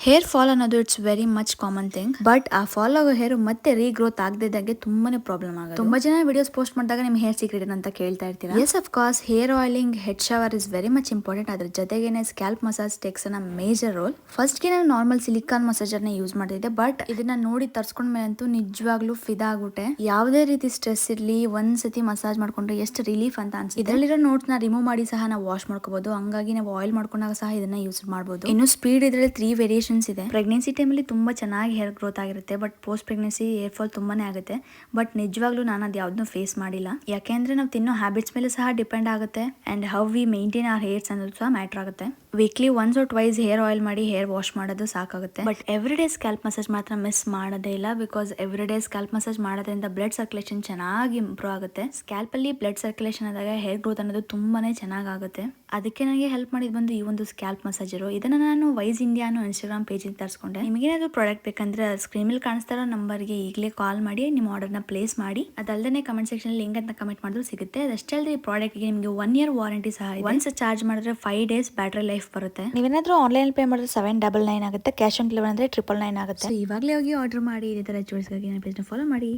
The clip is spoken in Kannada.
ಹೇರ್ ಫಾಲ್ ಅನ್ನೋದು it's very much common thing. But ಆ ಫಾಲ್ ಆಗೋ ಹೇರ್ ಮತ್ತೆ ರೀಗ್ರೋತ್ ಆಗದಿದ್ದಾಗೆ ತುಂಬಾನೇ ಪ್ರಾಬ್ಲಮ್ ಆಗುತ್ತೆ. ತುಂಬಾ ಜನ ವಿಡಿಯೋಸ್ ಪೋಸ್ಟ್ ಮಾಡಿದಾಗ ನಿಮ್ ಹೇರ್ ಸೀಕ್ರೆಟ್ ಅಂತ ಕೇಳ್ತಾ ಇರ್ತೀರಾ. Yes of course hair oiling, head shower is very much important. ಅದ್ರ ಜೊತೆಗೇನೆ scalp massage takes a major role. First ಗೆ ನಾನು ನಾರ್ಮಲ್ ಸಿಲಿಕಾನ್ ಮಸಾಜರ್ ನ ಯೂಸ್ ಮಾಡ್ತಿದ್ದೆ. ಬಟ್ ಇದನ್ನ ನೋಡಿ ತರ್ಸ್ಕೊಂಡ್ ಮೇಲಂತೂ ನಿಜವಾಗ್ಲೂ ಫಿದಾ ಆಗ್ಬಿಟ್ಟೆ. ಯಾವುದೇ ರೀತಿ ಸ್ಟ್ರೆಸ್ ಇರ್ಲಿ ಒಂದ್ಸತಿ ಮಸಾಜ್ ಮಾಡ್ಕೊಂಡ್ರೆ ಎಷ್ಟು ರಿಲೀಫ್ ಅಂತ ಅನ್ಸುತ್ತೆ. ಇದರಲ್ಲಿರೋ ನೋಟ್ಸ್ ನ ರಿಮೂವ್ ಮಾಡಿ ಸಹ ನಾವು ವಾಶ್ ಮಾಡ್ಕೋಬಹುದು. ಹಂಗಾಗಿ ನಾವು ಆಯಿಲ್ ಮಾಡ್ಕೊಂಡಾಗ ಸಹ ಇದನ್ನ ಯೂಸ್ ಮಾಡಬಹುದು. ಇನ್ನು ಸ್ಪೀಡ್ ಇದ್ರಲ್ಲಿ 3 ವೇರಿಯೇಷನ್ಸ್ ಇದೆ. ಪ್ರೆಗ್ನೆನ್ಸಿ ಟೈಮಲ್ಲಿ ತುಂಬಾ ಚೆನ್ನಾಗಿ ಹೇರ್ ಗ್ರೋತ್ ಆಗಿರುತ್ತೆ. But post pregnancy hair fall ತುಂಬಾನೇ ಆಗುತ್ತೆ. ಬಟ್ ನಿಜವಾಗ್ಲೂ ನಾನು ಅದು ಯಾವ್ದನ್ನೂ ಫೇಸ್ ಮಾಡಿಲ್ಲ. ಯಾಕೆಂದ್ರೆ ನಾವು ತಿನ್ನೋ ಹ್ಯಾಬಿಟ್ಸ್ ಮೇಲೆ ಸಹ ಡಿಪೆಂಡ್ ಆಗುತ್ತೆ. And how we maintain our hairs ಅನ್ನೋದು ಸಹ ಮ್ಯಾಟರ್ ಆಗುತ್ತೆ. Weekly once or twice hair oil ಮಾಡಿ ಹೇರ್ ವಾಶ್ ಮಾಡೋದು ಸಾಕಾಗುತ್ತೆ. But every day scalp massage ಮಾತ್ರ ಮಿಸ್ ಮಾಡೋದೇ ಇಲ್ಲ. Because every day scalp massage ಮಾಡೋದ್ರಿಂದ ಬ್ಲಡ್ ಸರ್ಕ್ಯುಲೇಷನ್ ಚೆನ್ನಾಗಿ ಇಂಪ್ರೂವ್ ಆಗುತ್ತೆ. ಸ್ಕ್ಯಾಲ್ಪ್ ಅಲ್ಲಿ ಬ್ಲಡ್ ಸರ್ಕ್ಯುಲೇಷನ್ ಆದಾಗ ಹೇರ್ ಗ್ರೋತ್ ಅನ್ನೋದು ತುಂಬಾನೇ ಚೆನ್ನಾಗುತ್ತೆ. ಅದಕ್ಕೆ ನನಗೆ ಹೆಲ್ಪ್ ಮಾಡಿದ್ ಬಂದು ಈ ಒಂದು ಸ್ಕ್ಯಾಲ್ಪ್ ಮಸಾಜರು. ಇದನ್ನ ನಾನು ವೈಸ್ ಇಂಡಿಯಾ ಅನ್ನೋ ಇನ್ಸ್ಟಾಗ್ರಾಮ್ ಪೇಜ್ ಇಂದ ತರಿಸ್ಕೊಂಡೆ. ನಿಮಗೆ ಏನಾದ್ರು ಪ್ರಾಡಕ್ಟ್ ಬೇಕಂದ್ರೆ ಸ್ಕ್ರೀನ್ ಮೇಲೆ ಕಾಣಿಸ್ತಾ ಇರೋ ನಂಬರ್ಗೆ ಈಗಲೇ ಕಾಲ್ ಮಾಡಿ ನಿಮ್ಮ ಆರ್ಡರ್ ನ ಪ್ಲೇಸ್ ಮಾಡಿ. ಅದಲ್ಲದೆ ಕಮೆಂಟ್ ಸೆಕ್ಷನ್ ಲಿಂಕ್ ಅಂತ ಕಮೆಂಟ್ ಮಾಡಿದ್ರು ಸಿಗುತ್ತೆ. ಅದಷ್ಟೇ ಅಲ್ಲದೆ ಈ ಪ್ರಾಡಕ್ಟ್ ಗೆ ನಿಮಗೆ 1 year ವಾರಂಟಿ ಸಹ ಇದೆ. ಒನ್ಸ್ ಚಾರ್ಜ್ ಮಾಡಿದ್ರೆ 5 days ಬ್ಯಾಟರಿ ಲೈಫ್ ಬರುತ್ತೆ. ನೀವೇನಾದ್ರೂ ಆನ್ಲೈನ್ ಪೇ ಮಾಡಿದ್ರೆ 799 ಆಗುತ್ತೆ. ಕ್ಯಾಶ್ ಆನ್ ಡೆಲಿವರಿ ಅಂದ್ರೆ 999 ಆಗುತ್ತೆ. ಸೊ ಇವಾಗಲೇ ಹೋಗಿ ಆರ್ಡರ್ ಮಾಡಿ. ಇದೇ ತರ ಜೋಡಿಸ್ಗಾಗಿ ನನ್ನ ಪೇಜ್ ನ ಫಾಲೋ ಮಾಡಿ.